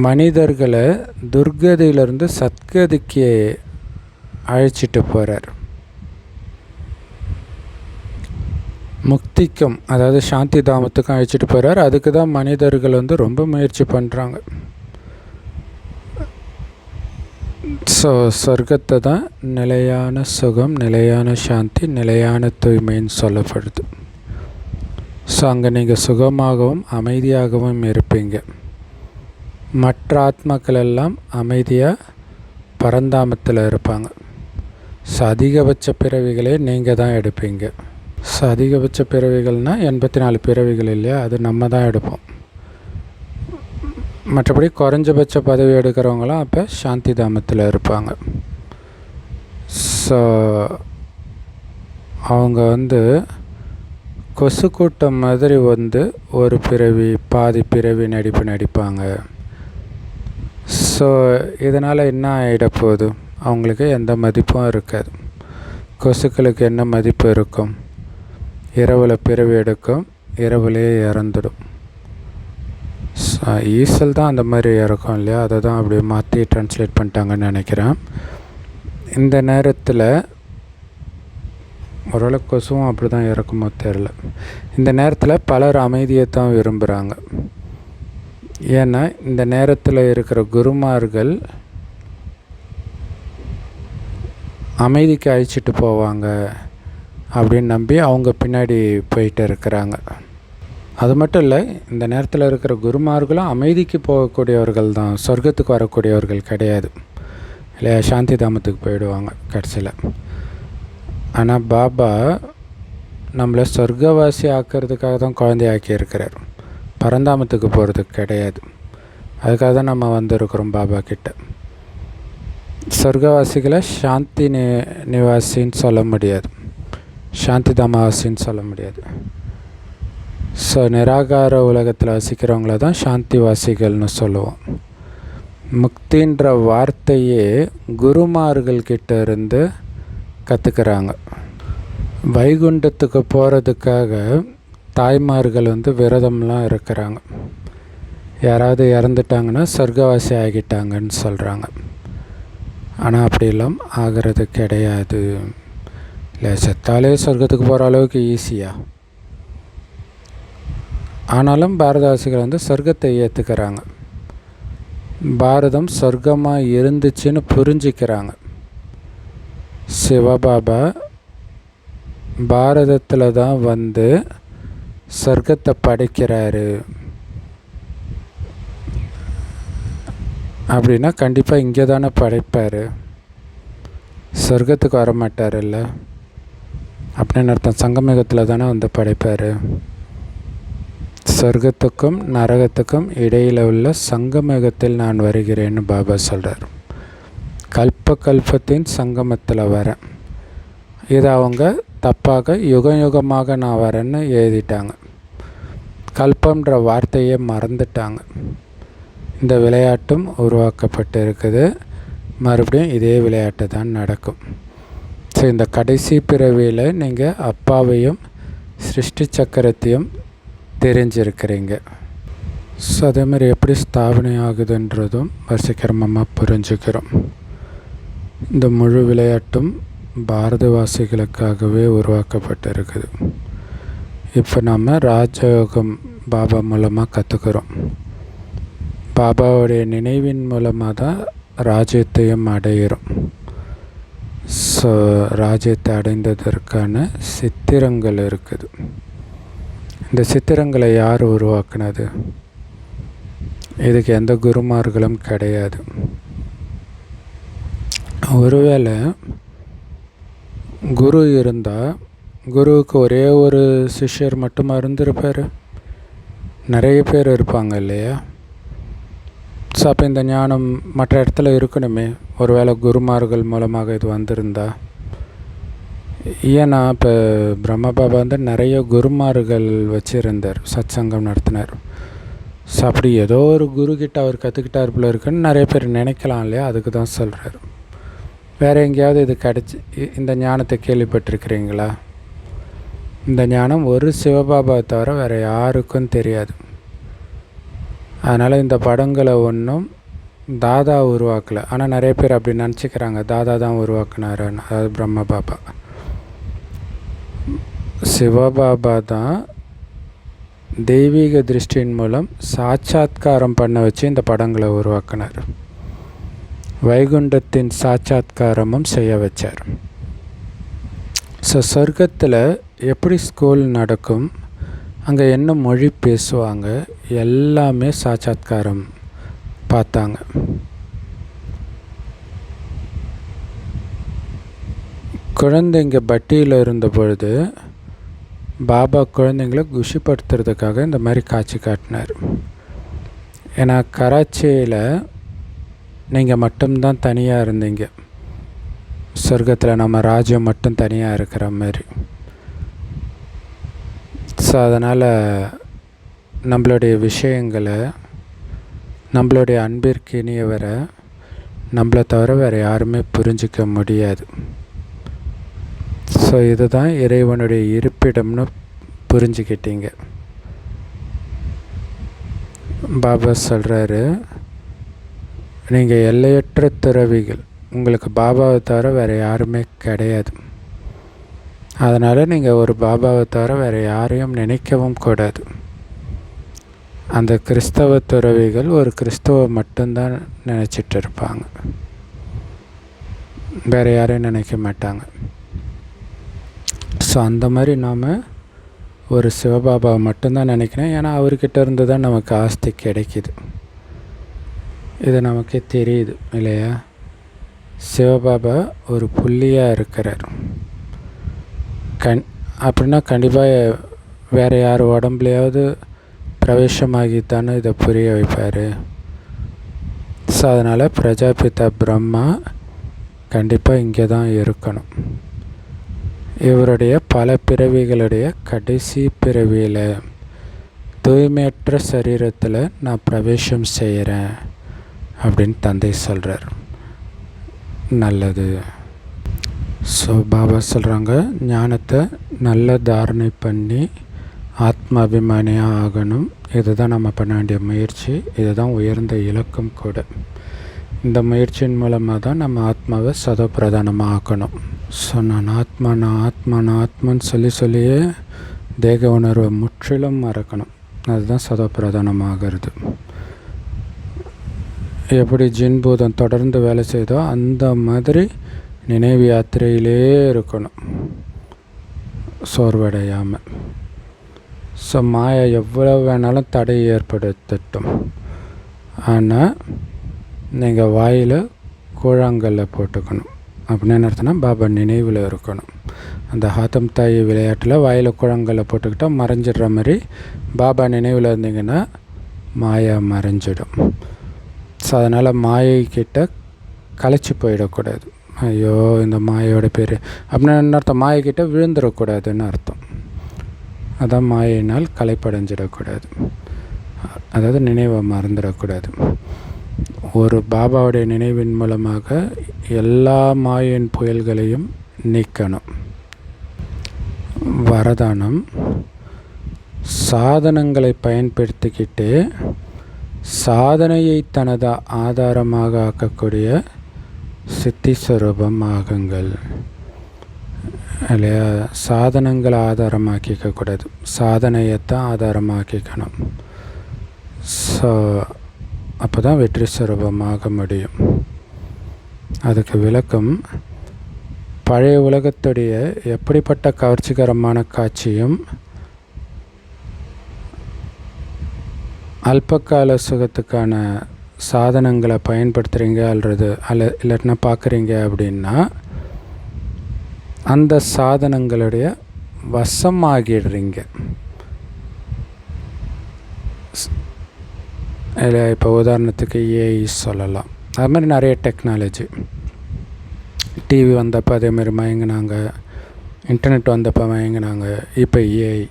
மனிதர்களை துர்கதியிலிருந்து சத்கதிக்கு அழைச்சிட்டு போகிறார். முக்திக்கும் அதாவது சாந்தி தாமத்துக்கும் அழைச்சிட்டு போகிறார். அதுக்கு தான் மனிதர்கள் வந்து ரொம்ப முயற்சி பண்ணுறாங்க. ஸோ சொர்க்கத்தை தான் நிலையான சுகம், நிலையான சாந்தி, நிலையான தூய்மைன்னு சொல்லப்படுது. ஸோ அங்கே நீங்கள் சுகமாகவும் அமைதியாகவும் இருப்பீங்க. மற்ற ஆத்மாக்கள் எல்லாம் அமைதியாக பரந்தாமத்தில் இருப்பாங்க. ஸோ அதிகபட்ச பிறவிகளே நீங்கள் தான் எடுப்பீங்க. ஸோ அதிகபட்ச பிறவிகள்னால் 84 பிறவிகள் இல்லையா, அது நம்ம தான் எடுப்போம். மற்றபடி குறைஞ்சபட்ச பதவி எடுக்கிறவங்களாம் அப்போ சாந்தி தாமத்தில் இருப்பாங்க. ஸோ அவங்க வந்து கொசு கூட்டம் மாதிரி வந்து ஒரு பிறவி பாதி பிறவி நடிப்பாங்க. ஸோ இதனால் என்ன ஆகிடப்போகுது? அவங்களுக்கு எந்த மதிப்பும் இருக்காது. கொசுக்களுக்கு என்ன மதிப்பு இருக்கும்? இரவில் பிறவி எடுக்கும், இரவுலேயே இறந்துடும். ஈசல் தான் அந்த மாதிரி இறக்கும் இல்லையா, அதை தான் அப்படியே மாற்றி ட்ரான்ஸ்லேட் பண்ணிட்டாங்கன்னு நினைக்கிறேன். இந்த நேரத்தில் ஓரளவுக்கு கொசுவும் அப்படி தான் இறக்குமோ தெரில. இந்த நேரத்தில் பலர் அமைதியை தான் விரும்புகிறாங்க. ஏன்னா இந்த நேரத்தில் இருக்கிற குருமார்கள் அமைதிக்கு அழைச்சிட்டு போவாங்க அப்படின்னு நம்பி அவங்க பின்னாடி போயிட்டு இருக்கிறாங்க. அது மட்டும் இல்லை, இந்த நேரத்தில் இருக்கிற குருமார்களும் அமைதிக்கு போகக்கூடியவர்கள் தான், சொர்க்கத்துக்கு வரக்கூடியவர்கள் கிடையாது இல்லையா, சாந்தி தாமத்துக்கு போயிடுவாங்க கடைசியில். ஆனால் பாபா நம்மளை சொர்க்கவாசி ஆக்கிறதுக்காக தான் குழந்தையாக்கி இருக்கிறார், பரந்தாமத்துக்கு போகிறதுக்கு கிடையாது. அதுக்காக தான் நம்ம வந்திருக்கிறோம் பாபா கிட்ட. சொர்க்கவாசிகளை சாந்தி நிவாசின்னு சொல்ல முடியாது, சாந்தி தாமவாசின்னு சொல்ல முடியாது. ஸோ நிராகார உலகத்தில் வசிக்கிறவங்கள தான் சாந்தி வாசிகள்னு சொல்லுவோம். முக்தின்ற வார்த்தையே குருமார்கள்கிட்ட இருந்து கற்றுக்கிறாங்க. வைகுண்டத்துக்கு போகிறதுக்காக தாய்மார்கள் விரதம்லாம் இருக்கிறாங்க. யாராவது இறந்துட்டாங்கன்னா சொர்க்கவாசி ஆகிட்டாங்கன்னு சொல்கிறாங்க. ஆனால் அப்படிலாம் ஆகிறது கிடையாது. இல்லை, செத்தாலே சொர்க்கத்துக்கு போகிற அளவுக்கு ஈஸியாக. ஆனாலும் பாரதவாசிகள் சொர்க்கத்தை ஏற்றுக்கிறாங்க. பாரதம் சொர்க்கமாக இருந்துச்சுன்னு புரிஞ்சிக்கிறாங்க. சிவபாபா பாரதத்தில் தான் சொர்க்கத்தை படைக்கிறாரு அப்படின்னா கண்டிப்பாக இங்கே தானே படைப்பார், சொர்க்கத்துக்கு வரமாட்டார் இல்லை அப்படின்னு அர்த்தம். சங்கமயுகத்தில் தானே படைப்பார். சொர்க்கத்துக்கும் நரகத்துக்கும் இடையில் உள்ள சங்கமயுகத்தில் நான் வருகிறேன்னு பாபா சொல்கிறார். கல்பத்தின் சங்கமத்தில் வரேன். இதை அவங்க தப்பாக யுகமாக நான் வரேன்னு எழுதிட்டாங்க. கல்பம்ன்ற வார்த்தையே மறந்துட்டாங்க. இந்த விளையாட்டும் உருவாக்கப்பட்டு இருக்குது. மறுபடியும் இதே விளையாட்டு தான் நடக்கும். ஸோ இந்த கடைசி பிறவியில் நீங்கள் அப்பாவையும் சிருஷ்டி சக்கரத்தையும் தெரிஞ்சிருக்கிறீங்க. ஸோ அதே மாதிரி எப்படி ஸ்தாபனை ஆகுதுன்றதும் வரிசைக்கிரமமாக புரிஞ்சுக்கிறோம். இந்த முழு விளையாட்டும் பாரதவாசிகளுக்காகவே உருவாக்கப்பட்டிருக்குது. இப்போ நாம் ராஜயோகம் பாபா மூலமாக கற்றுக்கிறோம். பாபாவுடைய நினைவின் மூலமாக தான் ராஜ்யத்தையும் அடைகிறோம். ஸோ ராஜ்யத்தை அடைந்ததற்கான சித்திரங்கள் இருக்குது. இந்த சித்திரங்களை யார் உருவாக்குனது? இதுக்கு எந்த குருமார்களும் கிடையாது. ஒருவேளை குரு இருந்தால் குருவுக்கு ஒரே ஒரு சிஷ்யர் மட்டுமா இருந்திருப்பார்? நிறைய பேர் இருப்பாங்க இல்லையா? ஸோ அப்போ இந்த ஞானம் மற்ற இடத்துல இருக்கணுமே. ஒருவேளை குருமார்கள் மூலமாக இது வந்திருந்தா. ஏன்னா இப்போ பிரம்ம பாபா நிறைய குருமார்கள் வச்சுருந்தார், சத் சங்கம் நடத்தினார். ஸோ அப்படி ஏதோ ஒரு குருக்கிட்ட அவர் கற்றுக்கிட்டார் போல இருக்குன்னு நிறைய பேர் நினைக்கலாம் இல்லையா? அதுக்கு தான் சொல்கிறார். வேறு எங்கேயாவது இது கிடச்சி இந்த ஞானத்தை கேள்விப்பட்டிருக்கிறீங்களா? இந்த ஞானம் ஒரு சிவபாபாவை தவிர வேறு யாருக்கும் தெரியாது. அதனால் இந்த படங்களை ஒன்றும் தாதா உருவாக்கலை. ஆனால் நிறைய பேர் அப்படி நினச்சிக்கிறாங்க, தாதா தான் உருவாக்குனாருன்னு. அதாவது பிரம்ம பாபா. சிவபாபா தான் தெய்வீக திருஷ்டியின் மூலம் சாட்சாத்காரம் பண்ண வச்சு இந்த படங்களை உருவாக்கினார். வைகுண்டத்தின் சாட்சாத்காரமும் செய்ய வச்சார். ஸோ சொர்க்கத்தில் எப்படி ஸ்கூல் நடக்கும், அங்கே என்ன மொழி பேசுவாங்க, எல்லாமே சாட்சாத்காரம் பார்த்தாங்க. குழந்தைங்க பட்டியில் இருந்த பொழுது பாபா குழந்தைங்களை குஷிப்படுத்துறதுக்காக இந்த மாதிரி காட்சி காட்டினார். ஏன்னா கராச்சியில் நீங்கள் மட்டும்தான் தனியாக இருந்தீங்க, சொர்க்கத்தில் நம்ம ராஜ்யம் மட்டும் தனியாக இருக்கிற மாதிரி. ஸோ அதனால் நம்மளுடைய விஷயங்களை, நம்மளுடைய அன்பிற்கு இனியவரை நம்மளை தவிர வேறு யாருமே புரிஞ்சிக்க முடியாது. ஸோ இதுதான் இறைவனுடைய இருப்பிடம்னு புரிஞ்சுக்கிட்டீங்க. பாபா சொல்கிறாரு, நீங்கள் எல்லையற்ற துறவிகள், உங்களுக்கு பாபாவை தவிர வேறு யாருமே கிடையாது. அதனால் நீங்கள் ஒரு பாபாவை தவிர வேறு யாரையும் நினைக்கவும் கூடாது. அந்த கிறிஸ்தவ துறவிகள் ஒரு கிறிஸ்தவ மட்டும்தான் நினச்சிட்டு இருப்பாங்க, வேறு யாரையும் நினைக்க மாட்டாங்க. ஸோ அந்த மாதிரி நாம் ஒரு சிவபாபாவை மட்டும்தான் நினைக்கிறேன். ஏன்னா அவர்கிட்ட இருந்து தான் நமக்கு ஆஸ்தி கிடைக்கிது. இது நமக்கே தெரியுது இல்லையா? சிவபாபா ஒரு புள்ளியாக இருக்கிறார். அப்படின்னா கண்டிப்பாக வேறு யார் உடம்புலையாவது பிரவேசமாகித்தானே இதை புரிய வைப்பார். ஸோ அதனால் பிரஜாபிதா பிரம்மா கண்டிப்பாக இங்கே தான் இருக்கணும். இவருடைய பல பிறவிகளுடைய கடைசி பிறவியில் தூய்மையற்ற சரீரத்தில் நான் பிரவேசம் செய்கிறேன் அப்படின்னு தந்தை சொல்கிறார். நல்லது. ஸோ பாபா சொல்கிறாங்க, ஞானத்தை நல்ல தாரணை பண்ணி ஆத்மாபிமானியாக ஆகணும். இதுதான் நம்ம பண்ண வேண்டிய முயற்சி. இதுதான் உயர்ந்த இலக்கம் கூட. இந்த முயற்சியின் மூலமாக தான் நம்ம ஆத்மாவை சதோப்பிரதானமாக ஆக்கணும். ஸோ நான் ஆத்மான்னு சொல்லியே தேக உணர்வை முற்றிலும் மறக்கணும். அதுதான் சதோப்பிரதானமாகிறது. எப்படி ஜின்பூதம் தொடர்ந்து வேலை செய்தோ அந்த மாதிரி நினைவு யாத்திரையிலே இருக்கணும், சோர்வடையாமல். ஸோ மாயா எவ்வளோ வேணாலும் தடை ஏற்படுத்தட்டும், ஆனால் நீங்கள் வாயில் கூழாங்கல்ல போட்டுக்கணும். அப்படின்னு என்ன அர்த்தம்னா, பாபா நினைவில் இருக்கணும். அந்த ஹாத்தம் தாய் விளையாட்டில் வாயில் கூழாங்கல்ல போட்டுக்கிட்டால் மறைஞ்சிடுற மாதிரி பாபா நினைவில் இருந்தீங்கன்னா மாயா மறைஞ்சிடும். ஸோ அதனால் மாயைக்கிட்ட களைச்சி போயிடக்கூடாது. ஐயோ இந்த மாயோட பேர் அப்படின்னா என்ன அர்த்தம்? மாயைக்கிட்ட விழுந்துடக்கூடாதுன்னு அர்த்தம். அதான் மாயினால் களைப்படைஞ்சிடக்கூடாது, அதாவது நினைவை மறந்துடக்கூடாது. ஒரு பாபாவுடைய நினைவின் மூலமாக எல்லா மாயின் புயல்களையும் நீக்கணும். வரதானம், சாதனங்களை பயன்படுத்திக்கிட்டு சாதனையை தனது ஆதாரமாக ஆக்கக்கூடிய சித்தி ஸ்வரூபம் ஆகுங்கள் இல்லையா? சாதனங்களை ஆதாரமாக்கிக்கக்கூடாது, சாதனையைத்தான் ஆதாரமாக்கிக்கணும். ஸோ அப்போ தான் வெற்றி ஸ்வரூபமாக முடியும். அதுக்கு விளக்கம், பழைய உலகத்துடைய எப்படிப்பட்ட கவர்ச்சிகரமான காட்சியும் அல்பகால சுகத்துக்கான சாதனங்களை பயன்படுத்துகிறீங்க இல்லாட்டினா பார்க்குறீங்க அப்படின்னா அந்த சாதனங்களுடைய வசமாகிடுறீங்க. இல்லை, இப்போ உதாரணத்துக்கு ஏஐ சொல்லலாம். அது மாதிரி நிறைய டெக்னாலஜி. டிவி வந்தப்போ அதேமாதிரி மயங்கினாங்க, இன்டர்நெட் வந்தப்போ மயங்கினாங்க, இப்போ ஏஐ.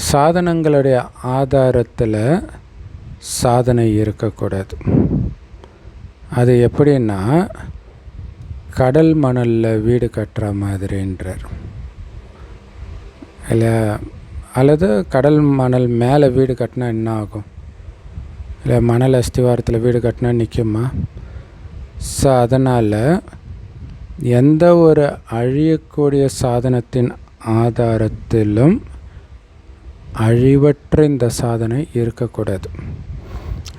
சாதனங்களுடைய ஆதாரத்தில் சாதனை இருக்கக்கூடாது. அது எப்படின்னா, கடல் மணலில் வீடு கட்டுற மாதிரின்றார் இல்லை? அல்லது கடல் மணல் மேலே வீடு கட்டினா என்ன ஆகும்? இல்லை, மணல் அஸ்திவாரத்தில் வீடு கட்டினா நிற்குமா? ஸோ அதனால் எந்த ஒரு அழியக்கூடிய சாதனத்தின் ஆதாரத்திலும் அழிவற்ற இந்த சாதனை இருக்கக்கூடாது.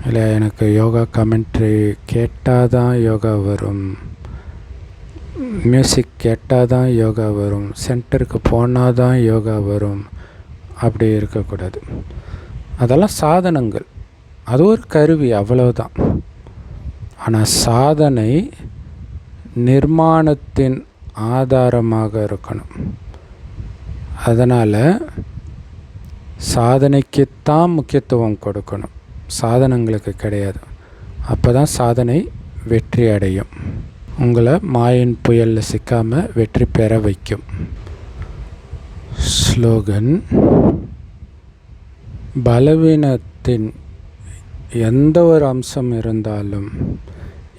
இல்லை, எனக்கு யோகா கமெண்ட்ரி கேட்டால் தான் யோகா வரும், மியூசிக் கேட்டால் தான் யோகா வரும், சென்டருக்கு போனால் தான் யோகா வரும், அப்படி இருக்கக்கூடாது. அதெல்லாம் சாதனங்கள், அது ஒரு கருவி, அவ்வளவுதான். ஆனால் சாதனை நிர்மாணத்தின் ஆதாரமாக இருக்கணும். அதனால் சாதனைக்குத்தான் முக்கியத்துவம் கொடுக்கணும், சாதனங்களுக்கு கிடையாது. அப்போ தான் சாதனை வெற்றி அடையும், உங்களை மாயின் புயலில் சிக்காமல் வெற்றி பெற வைக்கும். ஸ்லோகன், பலவீனத்தின் எந்த ஒரு அம்சம் இருந்தாலும்,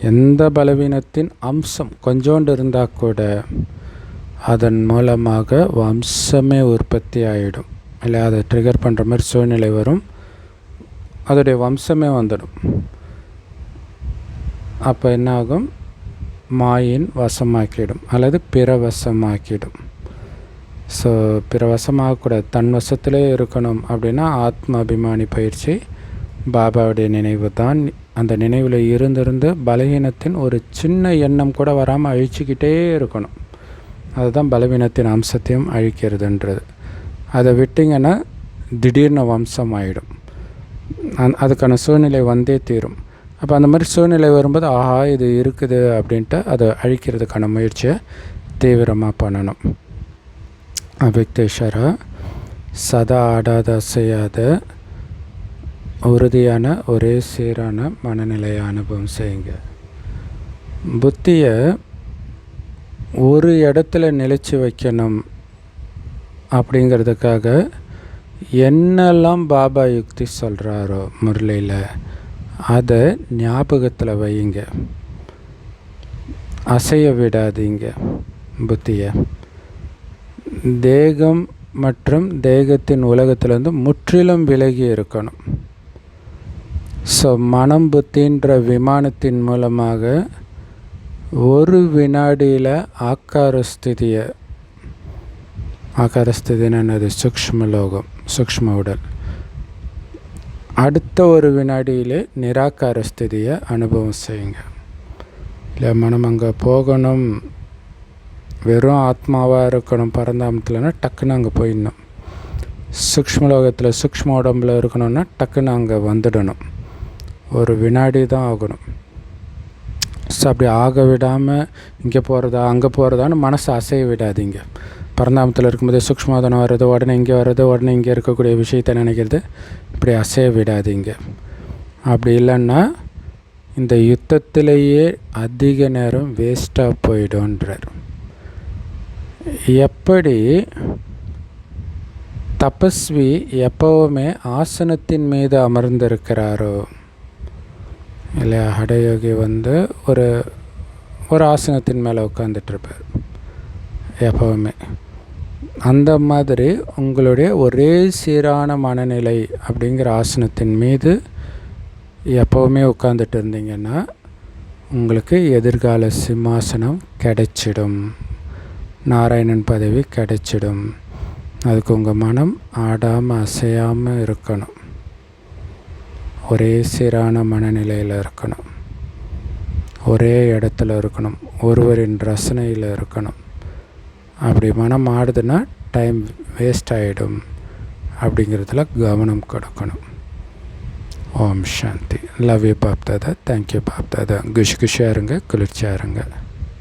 எந்த பலவீனத்தின் அம்சம் கொஞ்சோண்டு இருந்தால் கூட அதன் மூலமாக வம்சமே உற்பத்தி ஆகிடும். இல்லை, அதை ட்ரிகர் பண்ணுற மாதிரி சூழ்நிலை வரும், அதோடைய வம்சமே வந்துடும். அப்போ என்ன ஆகும்? மாயின் வசமாக்கிடும் அல்லது பிறவசமாக்கிடும். ஸோ பிறவசமாகக்கூடாது, தன் வசத்திலே இருக்கணும். அப்படின்னா ஆத்ம அபிமானி பயிற்சி பாபாவுடைய நினைவு தான். அந்த நினைவில் இருந்திருந்து பலவீனத்தின் ஒரு சின்ன எண்ணம் கூட வராமல் அழிச்சிக்கிட்டே இருக்கணும். அதுதான் பலவீனத்தின் அம்சத்தையும் அழிக்கிறதுன்றது. அதை விட்டிங்கன்னா திடீர்னு வம்சம் ஆகிடும். அதுக்கான சூழ்நிலை வந்தே தீரும். அப்போ அந்த மாதிரி சூழ்நிலை வரும்போது ஆஹா இது இருக்குது அப்படின்ட்டு அதை அழிக்கிறதுக்கான முயற்சியை தீவிரமாக பண்ணணும். அவ்யக்தேஸ்வரா சதா ஆடாத அசையாத உறுதியான ஒரே சீரான மனநிலையை அனுபவம் செய்யுங்க. புத்தியை ஒரு இடத்துல நிலைச்சி வைக்கணும் அப்படிங்கிறதுக்காக என்னெல்லாம் பாபா யுக்தி சொல்கிறாரோ முரளியில் அதை ஞாபகத்தில் வையுங்க. அசைய விடாதீங்க புத்தியை. தேகம் மற்றும் தேகத்தின் உலகத்திலேருந்து முற்றிலும் விலகி இருக்கணும். ஸோ மனம் புத்தின்ற விமானத்தின் மூலமாக ஒரு வினாடியில் ஆக்காரஸ்திதின்னு என்னது? சூக்ஷ்மலோகம், சூக்ஷ்ம உடல். அடுத்த ஒரு வினாடியிலே நிராகார ஸ்திதியை அனுபவம் செய்யுங்க. இல்லை மனம் அங்கே போகணும், வெறும் ஆத்மாவாக இருக்கணும் பரந்தாமத்தில்னா டக்குன்னு அங்கே போயிடணும். சூக்ஷ்மலோகத்தில் சூக்ஷ்ம உடம்பில் இருக்கணும்னா டக்குன்னு அங்கே வந்துடணும். ஒரு வினாடி தான் ஆகணும். ஸோ அப்படி ஆக விடாமல் இங்கே போகிறதா அங்கே போகிறதான்னு மனசை அசைய விடாதீங்க. பரந்தாமத்தில் இருக்கும்போது சூக்ஷ்மோதனம் வர்றது, உடனே இங்கே வர்றது, உடனே இங்கே இருக்கக்கூடிய விஷயத்தை நினைக்கிறது, இப்படி அசைய விடாதீங்க. அப்படி இல்லைன்னா இந்த யுத்தத்திலேயே அதிக நேரம் வேஸ்ட்டாக போயிடும்ன்றார். எப்படி தபஸ்வி எப்போவுமே ஆசனத்தின் மீது அமர்ந்திருக்கிறாரோ இல்லையா, ஹடயோகி ஒரு ஆசனத்தின் மேலே உட்காந்துட்ருப்பார் எப்போவுமே. அந்த மாதிரி உங்களுடைய ஒரே சீரான மனநிலை அப்படிங்கிற ஆசனத்தின் மீது எப்போவுமே உட்காந்துட்டு இருந்தீங்கன்னா உங்களுக்கு எதிர்கால சிம்மாசனம் கிடைச்சிடும், நாராயணன் பதவி கிடைச்சிடும். அதுக்கு உங்கள் மனம் ஆடாமல் அசையாமல் இருக்கணும், ஒரே சீரான மனநிலையில் இருக்கணும், ஒரே இடத்துல இருக்கணும், ஒருவரின் ரசனையில் இருக்கணும். அப்படி மனம் ஆடுதுன்னா டைம் வேஸ்ட் ஆகிடும். அப்படிங்கிறதுல கவனம் கொடுக்கணும். ஓம் சாந்தி. Love you Bapdada. Thank you Bapdada. குஷியாக இருங்க, குளிர்ச்சியாக இருங்க.